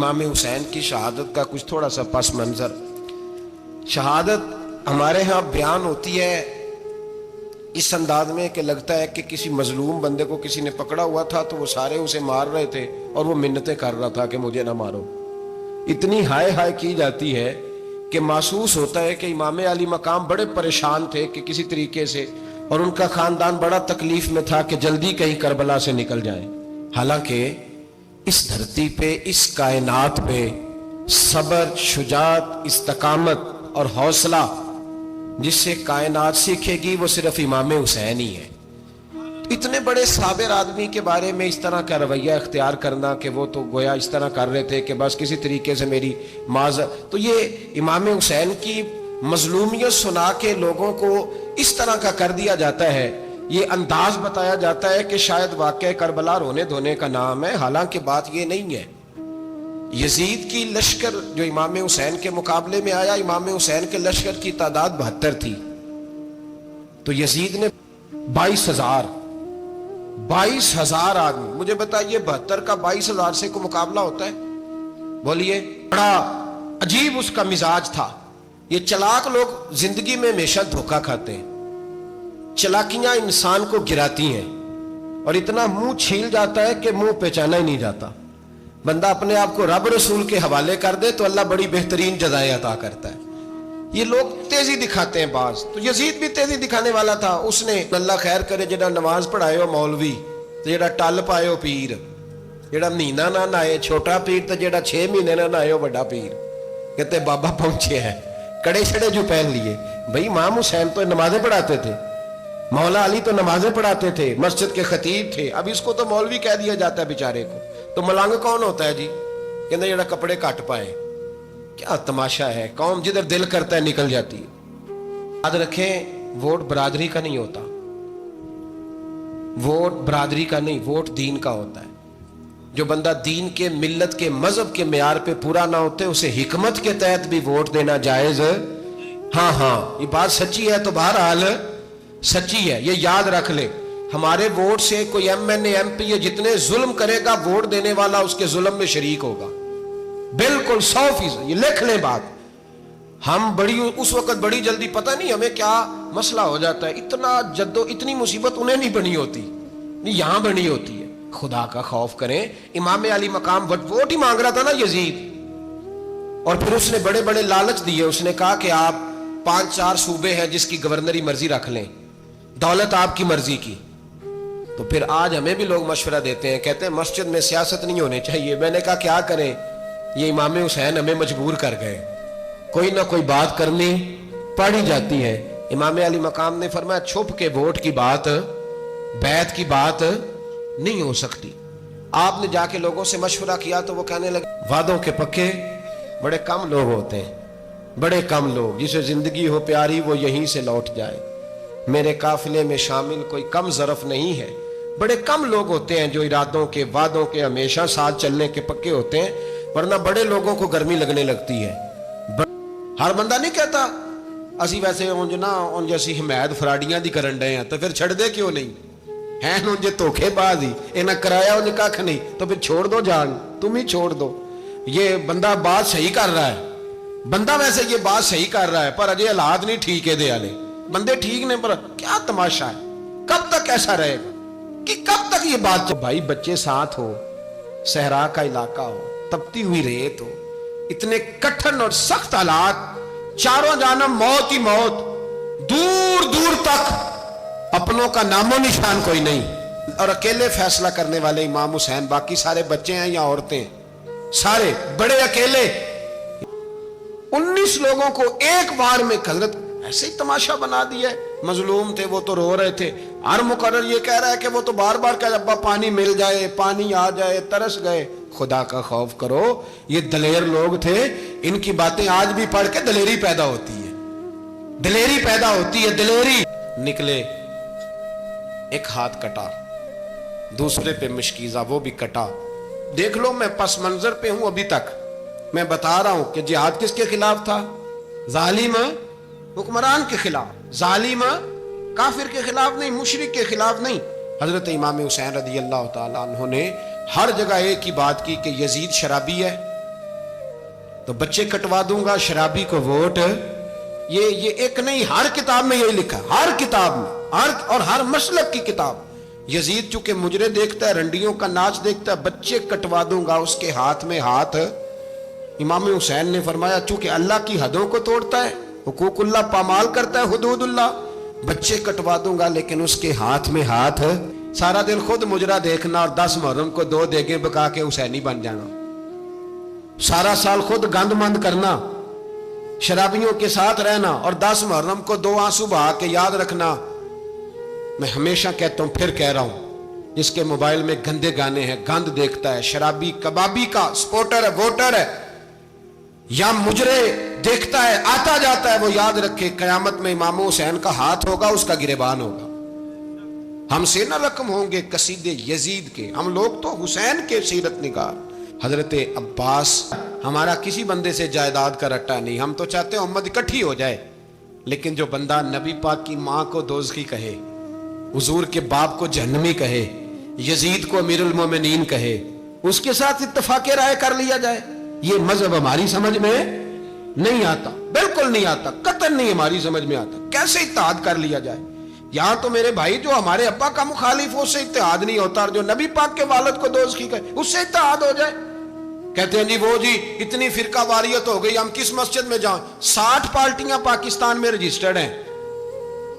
امام حسین کی شہادت کا کچھ تھوڑا سا پس منظر. شہادت ہمارے ہاں بیان ہوتی ہے اس انداز میں کہ لگتا ہے کہ کسی مظلوم بندے کو کسی نے پکڑا ہوا تھا تو وہ سارے اسے مار رہے تھے اور وہ منتیں کر رہا تھا کہ مجھے نہ مارو. اتنی ہائے ہائے کی جاتی ہے کہ محسوس ہوتا ہے کہ امام علی مقام بڑے پریشان تھے کہ کسی طریقے سے، اور ان کا خاندان بڑا تکلیف میں تھا کہ جلدی کہیں کربلا سے نکل جائیں. حالانکہ اس دھرتی پہ، اس کائنات پہ صبر، شجاعت، استقامت اور حوصلہ جس سے کائنات سیکھے گی وہ صرف امام حسین ہی ہے. اتنے بڑے صابر آدمی کے بارے میں اس طرح کا رویہ اختیار کرنا کہ وہ تو گویا اس طرح کر رہے تھے کہ بس کسی طریقے سے میری معذرت، تو یہ امام حسین کی مظلومیت سنا کے لوگوں کو اس طرح کا کر دیا جاتا ہے. یہ انداز بتایا جاتا ہے کہ شاید واقعہ کربلا رونے دھونے کا نام ہے، حالانکہ بات یہ نہیں ہے. یزید کی لشکر جو امام حسین کے مقابلے میں آیا، امام حسین کے لشکر کی تعداد 72 تھی، تو یزید نے 22,000 آدمی. مجھے بتائیے 72 کا 22,000 سے کوئی مقابلہ ہوتا ہے؟ بولیے. بڑا عجیب اس کا مزاج تھا. یہ چلاک لوگ زندگی میں ہمیشہ دھوکہ کھاتے ہیں، چلاکیاں انسان کو گراتی ہیں اور اتنا منہ چھیل جاتا ہے کہ منہ پہچانا ہی نہیں جاتا. بندہ اپنے آپ کو رب رسول کے حوالے کر دے تو اللہ بڑی بہترین جزائیں عطا کرتا ہے. یہ لوگ تیزی دکھاتے ہیں بعض، تو یزید بھی تیزی دکھانے والا تھا. اس نے اللہ خیر کرے جڑا نماز پڑھائے ہو مولوی، تو جڑا ٹل پائے ہو پیر، جڑا مہینہ نہ نہائے چھوٹا پیر، تو جڑا 6 مہینے نہ نہائے ہو بڑا پیر. کہتے بابا پہنچے ہیں، کڑے چھڑے جو پہن لیے. بھائی امام حسین تو نمازیں پڑھاتے تھے، مولا علی تو نمازیں پڑھاتے تھے، مسجد کے خطیب تھے. اب اس کو تو مولوی کہہ دیا جاتا ہے بیچارے کو. تو ملنگ کون ہوتا ہے جی؟ کہتے جڑا کپڑے کٹ پائے. کیا تماشا ہے، قوم جدھر دل کرتا ہے نکل جاتی ہے. یاد رکھیں ووٹ برادری کا نہیں ہوتا، ووٹ برادری کا نہیں، ووٹ دین کا ہوتا ہے. جو بندہ دین کے، ملت کے، مذہب کے معیار پہ پورا نہ ہوتے اسے حکمت کے تحت بھی ووٹ دینا جائز. ہاں یہ بات سچی ہے تو بہرحال سچی ہے، یہ یاد رکھ لے. ہمارے ووٹ سے کوئی ایم این اے، ایم پی اے جتنے ظلم کرے گا، ووٹ دینے والا اس کے ظلم میں شریک ہوگا، بالکل 100%. یہ لکھ لیں بات. ہم اس وقت بڑی جلدی، پتہ نہیں ہمیں کیا مسئلہ ہو جاتا ہے، اتنا اتنی مصیبت انہیں نہیں بنی ہوتی، نہیں یہاں بنی ہوتی ہے. خدا کا خوف کریں. امام علی مقام ووٹ ہی مانگ رہا تھا نا یزید، اور پھر اس نے بڑے بڑے لالچ دیے. اس نے کہا کہ آپ 5-4 صوبے ہیں جس کی گورنری مرضی رکھ لیں، دولت آپ کی مرضی کی. تو پھر آج ہمیں بھی لوگ مشورہ دیتے ہیں، کہتے ہیں مسجد میں سیاست نہیں ہونی چاہیے. میں نے کہا کیا کریں، یہ امام حسین ہمیں مجبور کر گئے، کوئی نہ کوئی بات کرنی پڑ ہی جاتی ہے. امام علی مقام نے فرمایا چھپ کے ووٹ کی بات، بیعت کی بات نہیں ہو سکتی. آپ نے جا کے لوگوں سے مشورہ کیا تو وہ کہنے لگے وعدوں کے پکے بڑے کم لوگ ہوتے ہیں، بڑے کم لوگ. جسے زندگی ہو پیاری وہ یہیں سے لوٹ جائے. میرے قافلے میں شامل کوئی کم ظرف نہیں ہے. بڑے کم لوگ ہوتے ہیں جو ارادوں کے، وعدوں کے ہمیشہ ساتھ چلنے کے پکے ہوتے ہیں، ورنہ بڑے لوگوں کو گرمی لگنے لگتی ہے. ہر بندہ نہیں کہتا اسی ویسے ان جیسی حمایت فراڈیاں دی کرن ڈے ہیں تو پھر چھڑ دے کیوں نہیں ہیں، ان جے دھوکے باز ہی انہیں کرایا انہیں کھ نہیں تو پھر چھوڑ دو، جان تم ہی چھوڑ دو. یہ بندہ بات صحیح کر رہا ہے، بندہ ویسے یہ بات صحیح کر رہا ہے، پر اجے حالات نہیں ٹھیک ہے. دے والے بندے ٹھیک نہیں، پر کیا تماشا ہے، کب تک ایسا رہے گا کہ کب تک یہ بات. بھائی بچے ساتھ ہو، صحرا کا علاقہ ہو، تپتی ہوئی ریت ہو، اتنے کٹھن اور سخت حالات، چاروں جانب موت ہی موت، دور دور تک اپنوں کا نام و نشان کوئی نہیں، اور اکیلے فیصلہ کرنے والے امام حسین. باقی سارے بچے ہیں یا عورتیں، سارے بڑے اکیلے. 19 لوگوں کو ایک بار میں حضرت ایسے ہی تماشا بنا دیا ہے. مظلوم تھے وہ تو رو رہے تھے، ہر مقرر یہ کہہ رہا ہے کہ وہ تو بار بار کہ ابا پانی مل جائے، پانی آ جائے، ترس گئے. خدا کا خوف کرو، یہ دلیر لوگ تھے. ان کی باتیں آج بھی پڑھ کے دلیری پیدا ہوتی ہے، دلیری پیدا ہوتی ہے. دلیری نکلے، ایک ہاتھ کٹا، دوسرے پہ مشکیزہ وہ بھی کٹا. دیکھ لو میں پس منظر پہ ہوں ابھی تک. میں بتا رہا ہوں کہ جہاد کس کے خلاف تھا؟ ظالم حکمران کے خلاف، ظالم کافر کے خلاف نہیں، مشرک کے خلاف نہیں. حضرت امام حسین رضی اللہ تعالیٰ عنہ نے ہر جگہ ایک ہی بات کی کہ یزید شرابی ہے، تو بچے کٹوا دوں گا، شرابی کو ووٹ، یہ ایک نہیں، ہر کتاب میں یہی لکھا، ہر کتاب میں، اور ہر مسلک کی کتاب۔ یزید چونکہ مجرے دیکھتا ہے، رنڈیوں کا ناچ دیکھتا ہے، بچے کٹوا دوں گا اس کے ہاتھ میں ہاتھ۔ امام حسین نے فرمایا چونکہ اللہ کی حدوں کو توڑتا ہے، حقوق اللہ پامال کرتا ہے، حدود اللہ، بچے کٹوا دوں گا لیکن اس کے ہاتھ میں ہاتھ۔ سارا دن خود مجرا دیکھنا اور 10 محرم کو 2 دیگیں پکا کے حسینی بن جانا، سارا سال خود گند مند کرنا، شرابیوں کے ساتھ رہنا، اور 10 محرم کو 2 آنسو بہا کے یاد رکھنا۔ میں ہمیشہ کہتا ہوں، پھر کہہ رہا ہوں، جس کے موبائل میں گندے گانے ہیں، گند دیکھتا ہے، شرابی کبابی کا سپورٹر ہے، ووٹر ہے، یا مجرے دیکھتا ہے آتا جاتا ہے، وہ یاد رکھے قیامت میں امام حسین کا ہاتھ ہوگا، اس کا گریبان ہوگا۔ ہم سے نہ رقم ہوں گے قصیدے یزید کے، ہم لوگ تو حسین کے سیرت نگار۔ حضرت عباس ہمارا کسی بندے سے جائیداد کا رٹا نہیں، ہم تو چاہتے ہیں امت اکٹھی ہو جائے، لیکن جو بندہ نبی پاک کی ماں کو دوزخی کہے، حضور کے باپ کو جہنمی کہے، یزید کو امیر المومنین کہے، اس کے ساتھ اتفاق رائے کر لیا جائے، یہ مذہب ہماری سمجھ میں نہیں آتا، بالکل نہیں آتا، قطعاً نہیں ہماری سمجھ میں آتا۔ کیسے اتحاد کر لیا جائے؟ یہاں تو میرے بھائی جو ہمارے ابا کا مخالف ہو اس سے اتحاد نہیں ہوتا، اور جو نبی پاک کے والد کو دوزخی کہے اس سے اتحاد ہو جائے۔ کہتے ہیں جی اتنی فرقہ واریت ہو گئی، ہم کس مسجد میں جائیں؟ 60 پارٹیاں پاکستان میں رجسٹرڈ ہیں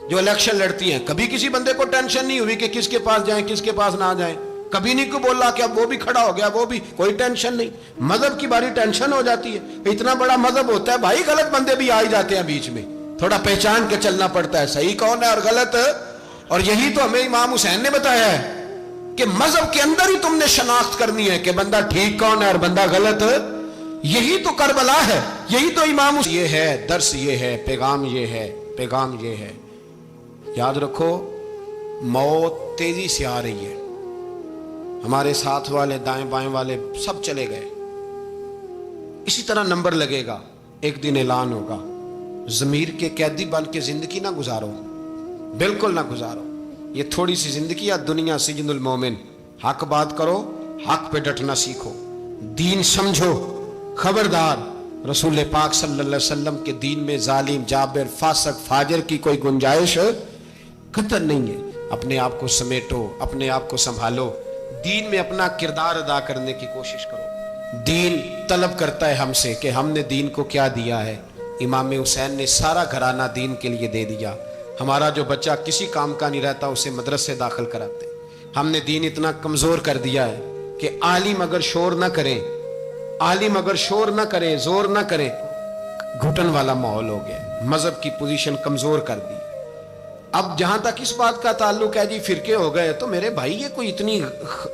جو الیکشن لڑتی ہیں، کبھی کسی بندے کو ٹینشن نہیں ہوئی کہ کس کے پاس جائیں کس کے پاس نہ جائیں، کبھی نہیں کو بولا کہ اب وہ بھی کھڑا ہو گیا، وہ بھی، کوئی ٹینشن نہیں۔ مذہب کی باری ٹینشن ہو جاتی ہے، اتنا بڑا مذہب ہوتا ہے بھائی، غلط بندے بھی آ ہی جاتے ہیں بیچ میں، تھوڑا پہچان کے چلنا پڑتا ہے صحیح کون ہے اور غلط۔ اور یہی تو ہمیں امام حسین نے بتایا ہے کہ مذہب کے اندر ہی تم نے شناخت کرنی ہے کہ بندہ ٹھیک کون ہے اور بندہ غلط۔ یہی تو کربلا ہے، یہی تو امام حسین، یہ ہے درس، یہ ہے پیغام، یہ ہے پیغام، یہ ہے۔ یاد رکھو موت تیزی سے آ رہی ہے، ہمارے ساتھ والے دائیں بائیں والے سب چلے گئے، اسی طرح نمبر لگے گا، ایک دن اعلان ہوگا۔ ضمیر کے قیدی بن کے زندگی نہ گزارو، بالکل نہ گزارو، یہ تھوڑی سی زندگی ہے دنیا سجن المومن۔ حق بات کرو، حق پہ ڈٹنا سیکھو، دین سمجھو، خبردار رسول پاک صلی اللہ علیہ وسلم کے دین میں ظالم، جابر، فاسق، فاجر کی کوئی گنجائش قطعاً نہیں ہے۔ اپنے آپ کو سمیٹو، اپنے آپ کو سنبھالو، دین میں اپنا کردار ادا کرنے کی کوشش کرو۔ دین طلب کرتا ہے ہم سے کہ ہم نے دین کو کیا دیا ہے۔ امام حسین نے سارا گھرانہ دین کے لیے دے دیا۔ ہمارا جو بچہ کسی کام کا نہیں رہتا اسے مدرسے داخل کراتے۔ ہم نے دین اتنا کمزور کر دیا ہے کہ عالم اگر شور نہ کریں، عالم اگر شور نہ کرے، زور نہ کرے، گھٹن والا ماحول ہو گیا، مذہب کی پوزیشن کمزور کر دی۔ اب جہاں تک اس بات کا تعلق ہے فرقے ہو گئے، تو میرے بھائی یہ کوئی اتنی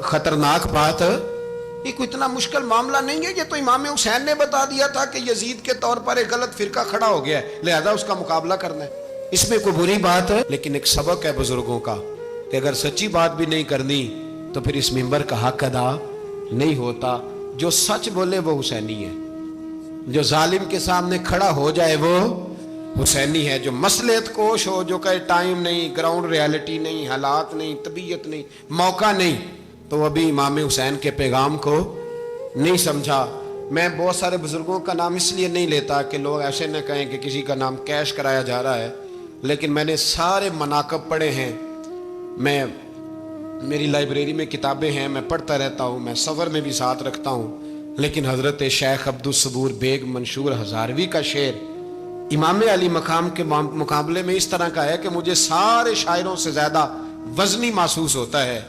خطرناک بات ہے، یہ کوئی اتنا مشکل معاملہ نہیں ہے، یہ تو امام حسین نے بتا دیا تھا کہ یزید کے طور پر ایک غلط فرقہ کھڑا ہو گیا ہے، لہذا اس کا مقابلہ کرنا ہے۔ اس میں کوئی بری بات ہے، لیکن ایک سبق ہے بزرگوں کا کہ اگر سچی بات بھی نہیں کرنی تو پھر اس منبر کا حق ادا نہیں ہوتا۔ جو سچ بولے وہ حسینی ہے، جو ظالم کے سامنے کھڑا ہو جائے وہ حسینی ہے، جو مصلحت کوش ہو، جو کہے ٹائم نہیں، گراؤنڈ ریالٹی نہیں، حالات نہیں، طبیعت نہیں، موقع نہیں، تو وہ ابھی امام حسین کے پیغام کو نہیں سمجھا۔ میں بہت سارے بزرگوں کا نام اس لیے نہیں لیتا کہ لوگ ایسے نہ کہیں کہ کسی کا نام کیش کرایا جا رہا ہے، لیکن میں نے سارے مناقب پڑھے ہیں، میری لائبریری میں کتابیں ہیں، میں پڑھتا رہتا ہوں، میں سفر میں بھی ساتھ رکھتا ہوں، لیکن حضرت شیخ عبدالصبور بیگ منشور ہزاروی کا شعر امام علی مقام کے مقابلے میں اس طرح کا ہے کہ مجھے سارے شاعروں سے زیادہ وزنی محسوس ہوتا ہے۔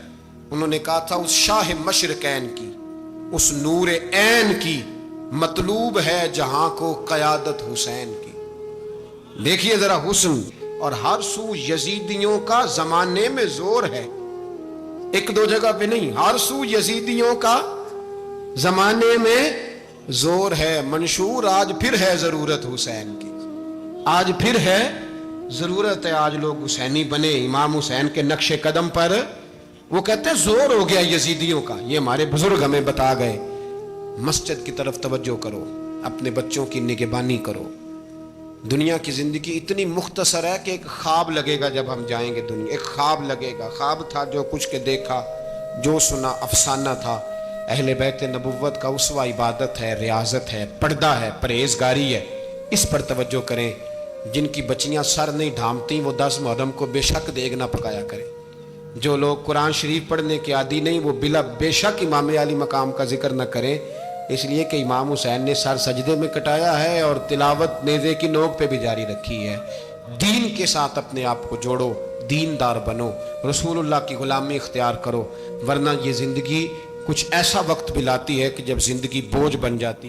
انہوں نے کہا تھا اس شاہ مشرقین کی، اس نور عین کی مطلوب ہے جہاں کو قیادت حسین کی۔ دیکھیے ذرا حسن، اور ہر سو یزیدیوں کا زمانے میں زور ہے، ایک دو جگہ پہ نہیں، ہر سو یزیدیوں کا زمانے میں زور ہے۔ منشور آج پھر ہے ضرورت حسین کی، آج پھر ہے ضرورت ہے، آج لوگ حسینی بنے، امام حسین کے نقش قدم پر۔ وہ کہتے ہیں زور ہو گیا یزیدیوں کا، یہ ہمارے بزرگ ہمیں بتا گئے۔ مسجد کی طرف توجہ کرو، اپنے بچوں کی نگہبانی کرو۔ دنیا کی زندگی اتنی مختصر ہے کہ ایک خواب لگے گا جب ہم جائیں گے دنیا، ایک خواب لگے گا، خواب تھا جو کچھ کے دیکھا، جو سنا افسانہ تھا، اہل بیت نبوت کا اسوہ عبادت ہے، ریاضت ہے، پردہ ہے، پرہیزگاری ہے، اس پر توجہ کریں۔ جن کی بچیاں سر نہیں ڈھانپتی وہ 10 محرم کو بے شک دیگ نہ پکایا کریں۔ جو لوگ قرآن شریف پڑھنے کے عادی نہیں وہ بے شک امام علی مقام کا ذکر نہ کریں، اس لیے کہ امام حسین نے سر سجدے میں کٹایا ہے اور تلاوت نیزے کی نوک پہ بھی جاری رکھی ہے۔ دین کے ساتھ اپنے آپ کو جوڑو، دیندار بنو، رسول اللہ کی غلامی اختیار کرو، ورنہ یہ زندگی کچھ ایسا وقت بھی لاتی ہے کہ جب زندگی بوجھ بن جاتی ہے۔